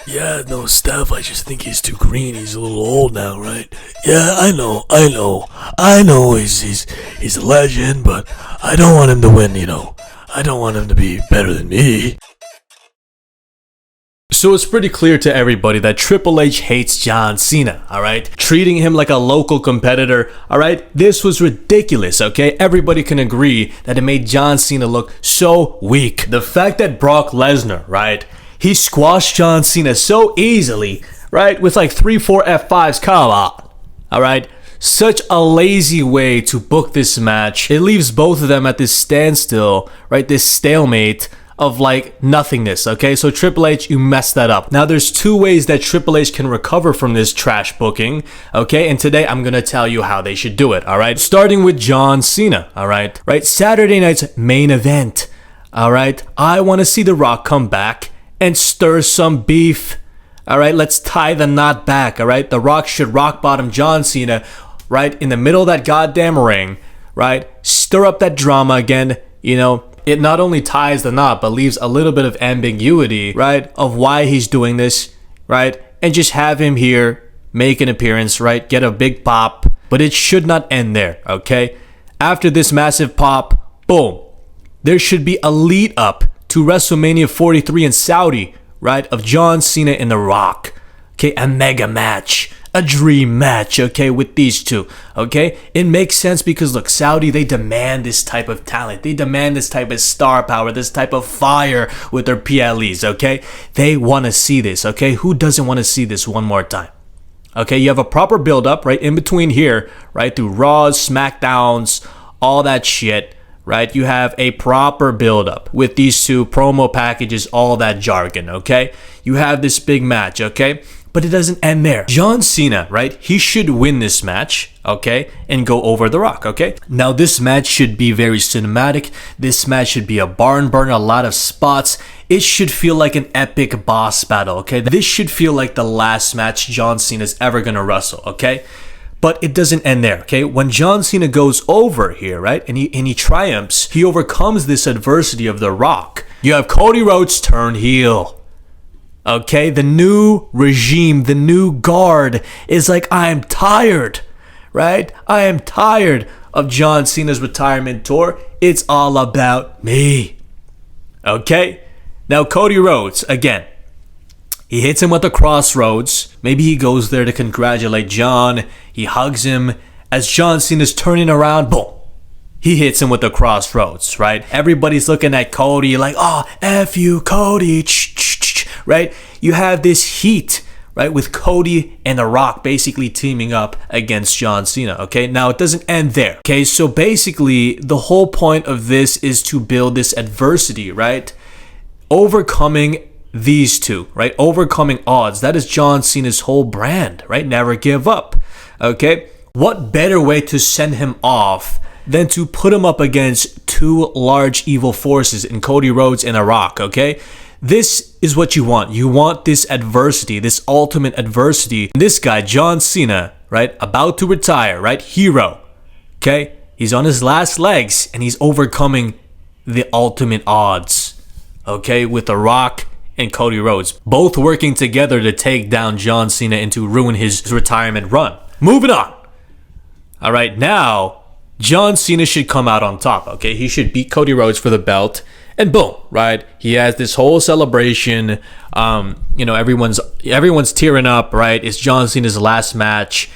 Yeah, no, Steph, I just think he's too green. He's a little old now, right? Yeah, I know he's a legend, but I don't want him to win, I don't want him to be better than me. So it's pretty clear to everybody that Triple H hates John Cena, alright? Treating him like a local competitor, alright? This was ridiculous, okay? Everybody can agree that it made John Cena look so weak. The fact that Brock Lesnar, right? He squashed John Cena so easily, right? With like 3-4 F5s, come on, alright? Such a lazy way to book this match. It leaves both of them at this standstill, right? This stalemate of like nothingness, okay? So Triple H, you messed that up. Now there's two ways that Triple H can recover from this trash booking, okay? And today I'm gonna tell you how they should do it, all right? Starting with John Cena, all right? Right, Saturday night's main event, all right? I want to see The Rock come back and stir some beef, all right? Let's tie the knot back, all right? The Rock should rock bottom John Cena, right? In the middle of that goddamn ring, right? Stir up that drama again, It not only ties the knot, but leaves a little bit of ambiguity, right, of why he's doing this, right? And just have him here, make an appearance, right? Get a big pop, but it should not end there, okay? After this massive pop, boom, there should be a lead up to WrestleMania 43 in Saudi, right? Of John Cena and The Rock, okay? A mega match. A dream match, okay, with these two, okay? It makes sense because, look, Saudi, they demand this type of talent. They demand this type of star power, this type of fire with their PLEs, okay? They want to see this, okay? Who doesn't want to see this one more time? Okay, you have a proper build-up, right, in between here, right, through Raws, SmackDowns, all that shit, right? You have a proper build-up with these two promo packages, all that jargon, okay? You have this big match, okay? But it doesn't end there. John Cena, right? He should win this match, okay? And go over The Rock, okay? Now, this match should be very cinematic. This match should be a barn burner, a lot of spots. It should feel like an epic boss battle, okay? This should feel like the last match John Cena's ever gonna wrestle, okay? But it doesn't end there, okay? When John Cena goes over here, right? And he triumphs, he overcomes this adversity of The Rock. You have Cody Rhodes turn heel. Okay, the new regime, the new guard is like, I am tired, right? I am tired of John Cena's retirement tour. It's all about me. Okay? Now, Cody Rhodes, again, he hits him with the crossroads. Maybe he goes there to congratulate John. He hugs him. As John Cena's turning around, boom. He hits him with the crossroads, right? Everybody's looking at Cody like, oh, F you, Cody. Right? You have this heat, right, with Cody and The Rock basically teaming up against John Cena, okay? Now, it doesn't end there, okay? So basically, the whole point of this is to build this adversity, right? Overcoming these two, right? Overcoming odds. That is John Cena's whole brand, right? Never give up, okay? What better way to send him off than to put him up against two large evil forces in Cody Rhodes and The Rock, okay? This is what you want. You want this adversity, this ultimate adversity. This guy, John Cena, right, about to retire, right, hero, okay? He's on his last legs and he's overcoming the ultimate odds, okay, with The Rock and Cody Rhodes, both working together to take down John Cena and to ruin his retirement run. Moving on. All right, now, John Cena should come out on top, okay? He should beat Cody Rhodes for the belt. And boom, right? He has this whole celebration. Everyone's tearing up, right? It's John Cena's last match.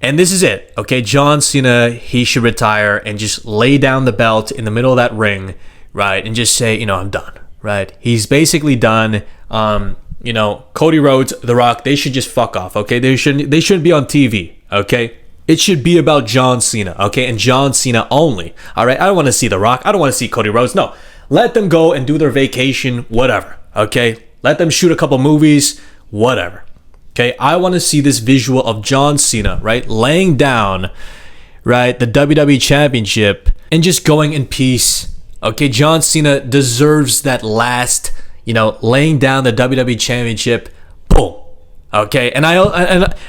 And this is it, okay? John Cena, he should retire and just lay down the belt in the middle of that ring, right? And just say, I'm done, right? He's basically done. Cody Rhodes, The Rock, they should just fuck off, okay? They shouldn't be on TV, okay? It should be about John Cena, okay? And John Cena only, all right? I don't want to see The Rock. I don't want to see Cody Rhodes. No. Let them go and do their vacation, whatever, okay? Let them shoot a couple movies, whatever, okay? I want to see this visual of John Cena, right, laying down, right, the WWE Championship and just going in peace, okay? John Cena deserves that last, laying down the WWE Championship, boom, okay? And I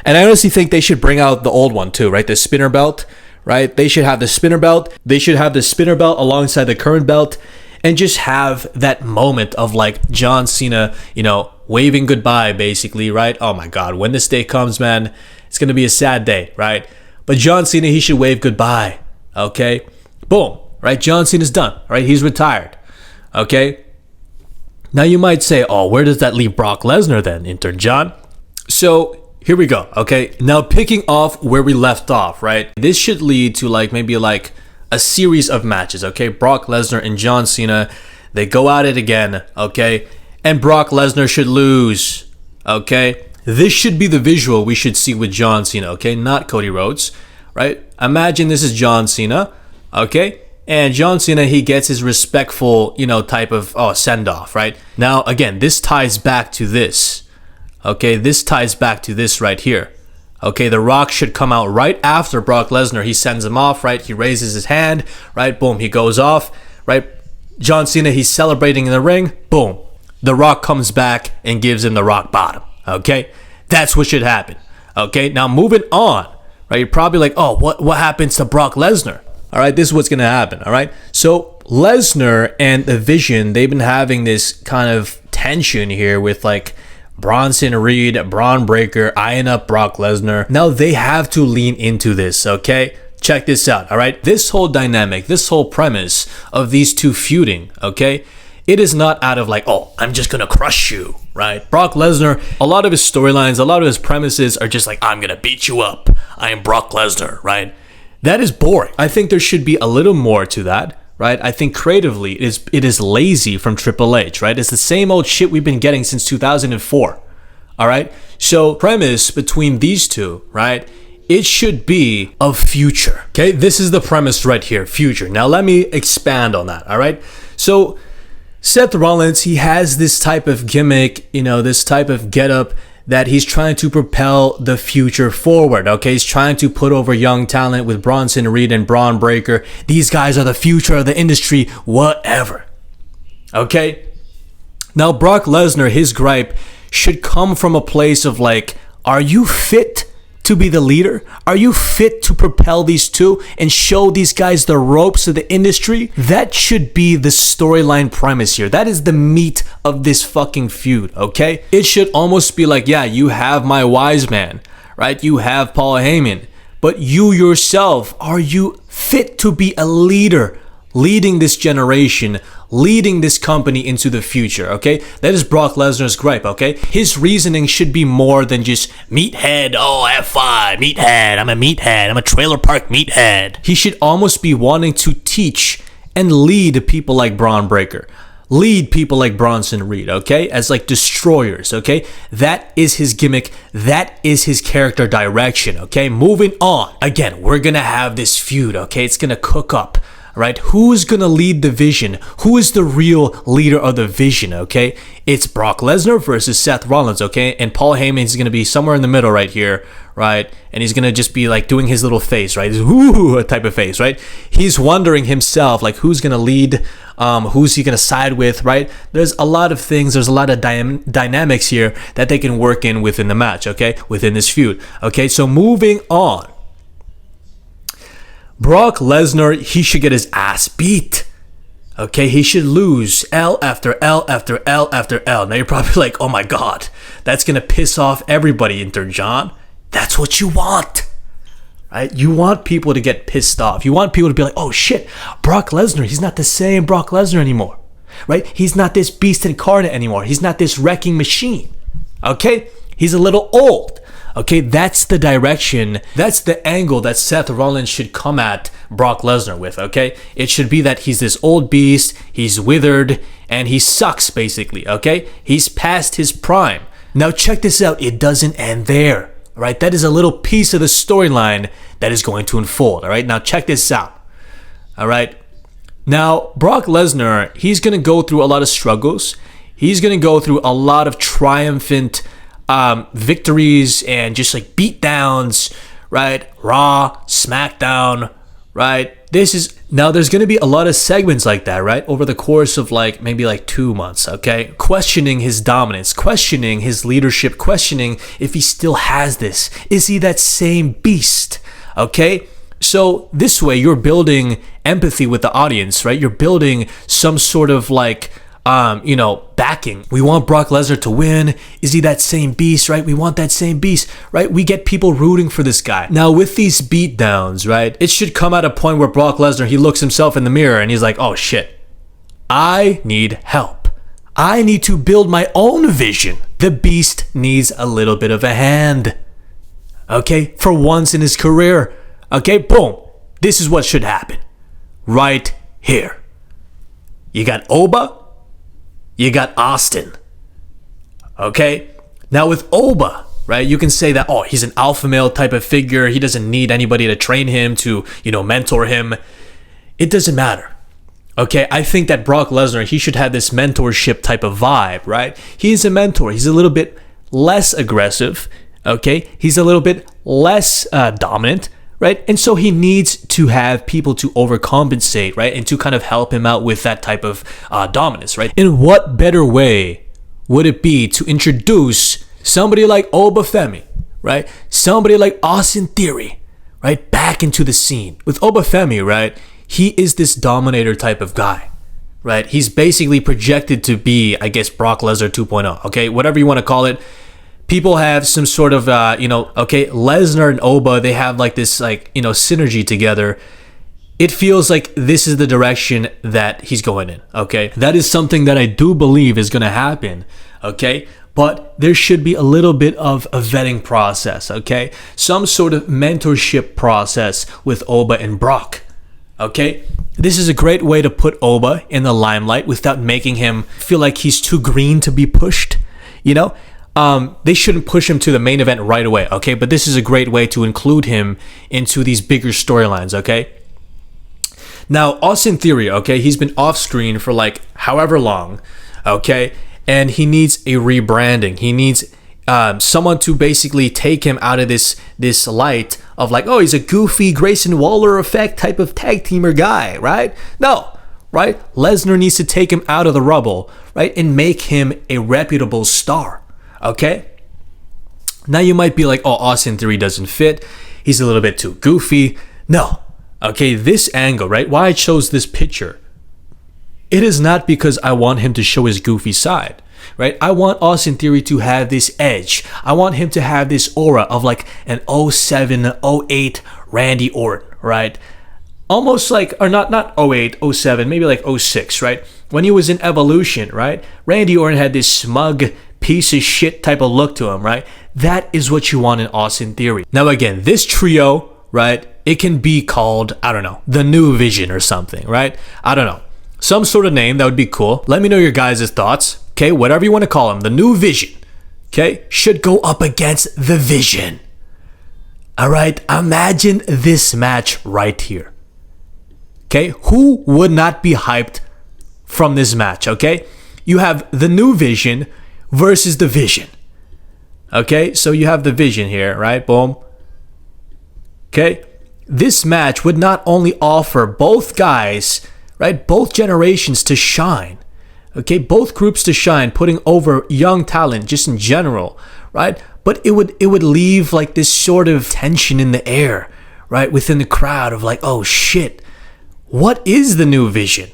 honestly think they should bring out the old one too, right, the spinner belt, right? They should have the spinner belt. They should have the spinner belt alongside the current belt. and just have that moment of like John Cena, waving goodbye basically, right? Oh my God, when this day comes, man, it's going to be a sad day, right? But John Cena, he should wave goodbye, okay? Boom, right? John Cena's done, right? He's retired, okay? Now you might say, oh, where does that leave Brock Lesnar then, Intern John? So here we go, okay? Now picking off where we left off, right? This should lead to maybe a series of matches, okay? Brock Lesnar and John Cena, they go at it again, okay? And Brock Lesnar should lose, okay? This should be the visual we should see with John Cena, okay? Not Cody Rhodes, right? Imagine this is John Cena, okay? And John Cena, he gets his respectful, type of send-off, right? Now, again, this ties back to this, okay? This ties back to this right here. Okay, The Rock should come out right after Brock Lesnar. He sends him off, right? He raises his hand, right? Boom, he goes off, right? John Cena, he's celebrating in the ring. Boom. The Rock comes back and gives him the rock bottom, okay? That's what should happen, okay? Now, moving on, right? You're probably like, oh, what happens to Brock Lesnar? All right, this is what's going to happen, all right? So Lesnar and the Vision, they've been having this kind of tension here with Bronson Reed, Braun Breaker, eyeing up Brock Lesnar. Now they have to lean into this, okay? Check this out, all right? This whole dynamic, this whole premise of these two feuding, okay? It is not out of oh, I'm just gonna crush you, right? Brock Lesnar, a lot of his storylines, a lot of his premises are just I'm gonna beat you up. I am Brock Lesnar, right? That is boring. I think there should be a little more to that, right? I think creatively it is lazy from Triple H, right? It's the same old shit we've been getting since 2004, all right? So premise between these two, right? It should be of future, okay? This is the premise right here, future. Now let me expand on that, all right? So Seth Rollins, he has this type of gimmick, this type of getup that he's trying to propel the future forward, okay? He's trying to put over young talent with Bronson Reed and Braun Breaker. These guys are the future of the industry, whatever, okay? Now, Brock Lesnar, his gripe should come from a place of are you fit to be the leader? Are you fit to propel these two and show these guys the ropes of the industry? That should be the storyline premise here. That is the meat of this fucking feud, okay? It should almost be yeah, you have my wise man, right? You have Paul Heyman, but you yourself, are you fit to be a leader, leading this generation, leading this company into the future, okay? That is Brock Lesnar's gripe, okay? His reasoning should be more than just meathead, oh, F5, meathead, I'm a meathead, I'm a trailer park meathead. He should almost be wanting to teach and lead people like Braun Breaker, lead people like Bronson Reed, okay? As destroyers, okay? That is his gimmick. That is his character direction, okay? Moving on. Again, we're gonna have this feud, okay? It's gonna cook up. Right? Who's going to lead the Vision? Who is the real leader of the Vision, okay? It's Brock Lesnar versus Seth Rollins, okay? And Paul Heyman is going to be somewhere in the middle right here, right? And he's going to just be doing his little face, right? This ooh type of face, right? He's wondering himself, who's going to lead? Who's he going to side with, right? There's a lot of things, there's a lot of dynamics here that they can work in within the match, okay? Within this feud, okay? So moving on. Brock Lesnar, he should get his ass beat. Okay, he should lose L after L after L after L. Now you're probably oh my God, that's going to piss off everybody, Intern John. That's what you want, right? You want people to get pissed off. You want people to be oh shit, Brock Lesnar, he's not the same Brock Lesnar anymore, right? He's not this beast incarnate anymore. He's not this wrecking machine, okay? He's a little old. Okay, that's the direction, that's the angle that Seth Rollins should come at Brock Lesnar with, okay? It should be that he's this old beast, he's withered, and he sucks, basically, okay? He's past his prime. Now check this out, it doesn't end there, all right? That is a little piece of the storyline that is going to unfold, all right? Now check this out, all right? Now, Brock Lesnar, he's going to go through a lot of struggles. He's going to go through a lot of triumphant victories and just beat downs, right? Raw, SmackDown, right? Now there's going to be a lot of segments like that, right? Over the course of maybe 2 months, okay? Questioning his dominance, questioning his leadership, questioning if he still has this. Is he that same beast, okay? So this way you're building empathy with the audience, right? You're building some sort of like, backing. We want Brock Lesnar to win. Is he that same beast, right? We want that same beast, right? We get people rooting for this guy. Now with these beatdowns, right? It should come at a point where Brock Lesnar, he looks himself in the mirror and he's like, oh shit, I need help. I need to build my own vision. The beast needs a little bit of a hand. Okay? For once in his career. Okay? Boom. This is what should happen. Right here. You got Oba. You got Austin. Okay? Now with Oba, right, you can say that, oh, he's an alpha male type of figure. He doesn't need anybody to train him, to, mentor him. It doesn't matter. Okay? I think that Brock Lesnar, he should have this mentorship type of vibe, right? He's a mentor. He's a little bit less aggressive. Okay? He's a little bit less dominant. Right? And so he needs to have people to overcompensate, right? And to kind of help him out with that type of dominance, right? In what better way would it be to introduce somebody like Oba Femi, right? Somebody like Austin Theory, right? Back into the scene. With Oba Femi, right? He is this dominator type of guy, right? He's basically projected to be, I guess, Brock Lesnar 2.0, okay? Whatever you want to call it. People have some sort of, Lesnar and Oba, they have like this, synergy together. It feels like this is the direction that he's going in, okay? That is something that I do believe is going to happen, okay? But there should be a little bit of a vetting process, okay? Some sort of mentorship process with Oba and Brock, okay? This is a great way to put Oba in the limelight without making him feel like he's too green to be pushed, They shouldn't push him to the main event right away, okay? But this is a great way to include him into these bigger storylines, okay? Now, Austin Theory, okay, he's been off screen for like however long, okay? And he needs a rebranding. He needs someone to basically take him out of this light of like, oh, he's a goofy Grayson Waller effect type of tag teamer guy, right? No, right? Lesnar needs to take him out of the rubble, right? And make him a reputable star. Okay? Now you might be like, oh, Austin Theory doesn't fit. He's a little bit too goofy. No. Okay, this angle, right? Why I chose this picture. It is not because I want him to show his goofy side, right? I want Austin Theory to have this edge. I want him to have this aura of like an 07, 08 Randy Orton, right? Almost like, or not 08, 07, maybe like 06, right? When he was in Evolution, right? Randy Orton had this smug piece of shit type of look to him, right? That is what you want in Austin Theory. Now again, this trio, right? It can be called, I don't know, the New Vision or something, right? I don't know. Some sort of name that would be cool. Let me know your guys' thoughts. Okay, whatever you want to call him, the New Vision. Okay, should go up against the Vision. All right, imagine this match right here. Okay, who would not be hyped from this match? Okay, you have the New Vision versus the Vision. Okay, so you have the Vision here, right? Boom. Okay, this match would not only offer both guys, right, both generations to shine. Okay, both groups to shine, putting over young talent just in general, right? But it would leave like this sort of tension in the air, right, within the crowd of like, oh shit, what is the New Vision?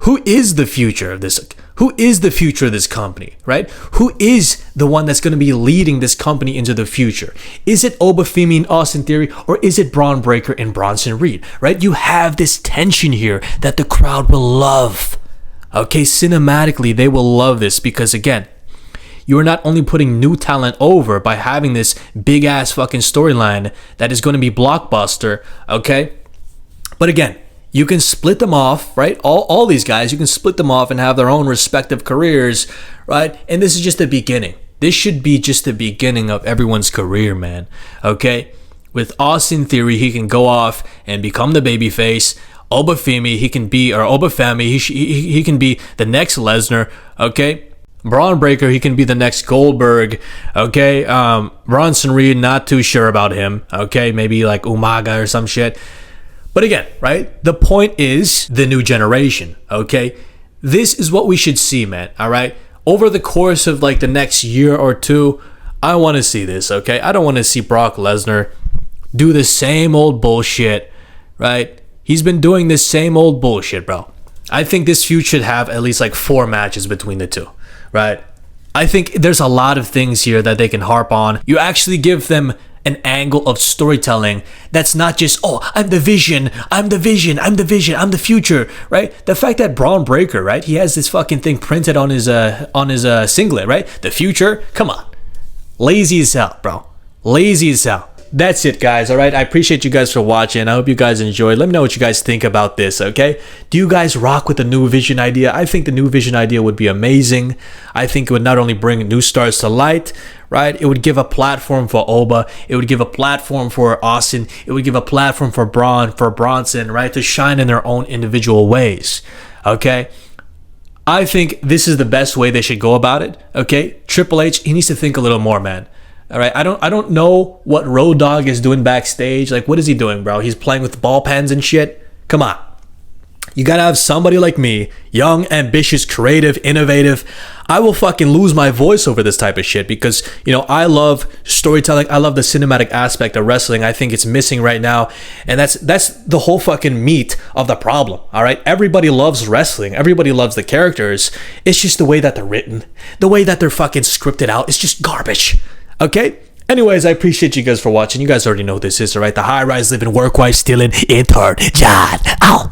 Who is the future of this? Who is the future of this company, right? Who is the one that's going to be leading this company into the future? Is it Oba Femi and Austin Theory, or is it Braun Breaker and Bronson Reed, right? You have this tension here that the crowd will love. Okay, cinematically, they will love this because, again, you are not only putting new talent over by having this big-ass fucking storyline that is going to be blockbuster, okay? But again, you can split them off, right? All these guys, you can split them off and have their own respective careers, right? And this is just the beginning. This should be just the beginning of everyone's career, man. Okay? With Austin Theory, he can go off and become the babyface. Oba Femi, he can be, or Oba Femi, he can be the next Lesnar, okay? Braun Breaker, he can be the next Goldberg, okay? Bronson Reed, not too sure about him, okay? Maybe like Umaga or some shit. But again, right? The point is the new generation, okay? This is what we should see, man, all right? Over the course of like the next year or two, I want to see this, okay? I don't want to see Brock Lesnar do the same old bullshit, right? He's been doing this same old bullshit, bro. I think this feud should have at least like 4 matches between the two, right? I think there's a lot of things here that they can harp on. You actually give them an angle of storytelling that's not just, oh, I'm the vision, I'm the vision, I'm the vision, I'm the future, right? The fact that Braun Breaker, right, he has this fucking thing printed on his singlet, right? The future, come on. Lazy as hell, bro. Lazy as hell. That's it, guys. All right, I appreciate you guys for watching. I hope you guys enjoyed. Let me know what you guys think about this, okay? Do you guys rock with the new vision idea? I think the new vision idea would be amazing. I think it would not only bring new stars to light, right? It would give a platform for Oba. It would give a platform for Austin. It would give a platform for Bronson, right? To shine in their own individual ways, okay? I think this is the best way they should go about it, okay? Triple H, he needs to think a little more, man. All right, I don't know what Road Dogg is doing backstage. Like, what is he doing, bro? He's playing with ball pens and shit. Come on. You gotta have somebody like me, young, ambitious, creative, innovative. I will fucking lose my voice over this type of shit because, you know, I love storytelling. I love the cinematic aspect of wrestling. I think it's missing right now. And that's the whole fucking meat of the problem, all right? Everybody loves wrestling. Everybody loves the characters. It's just the way that they're written. The way that they're fucking scripted out. It's just garbage. Okay? Anyways, I appreciate you guys for watching. You guys already know who this is, alright? The high-rise living, work-wise, stealing intern, John. Ow!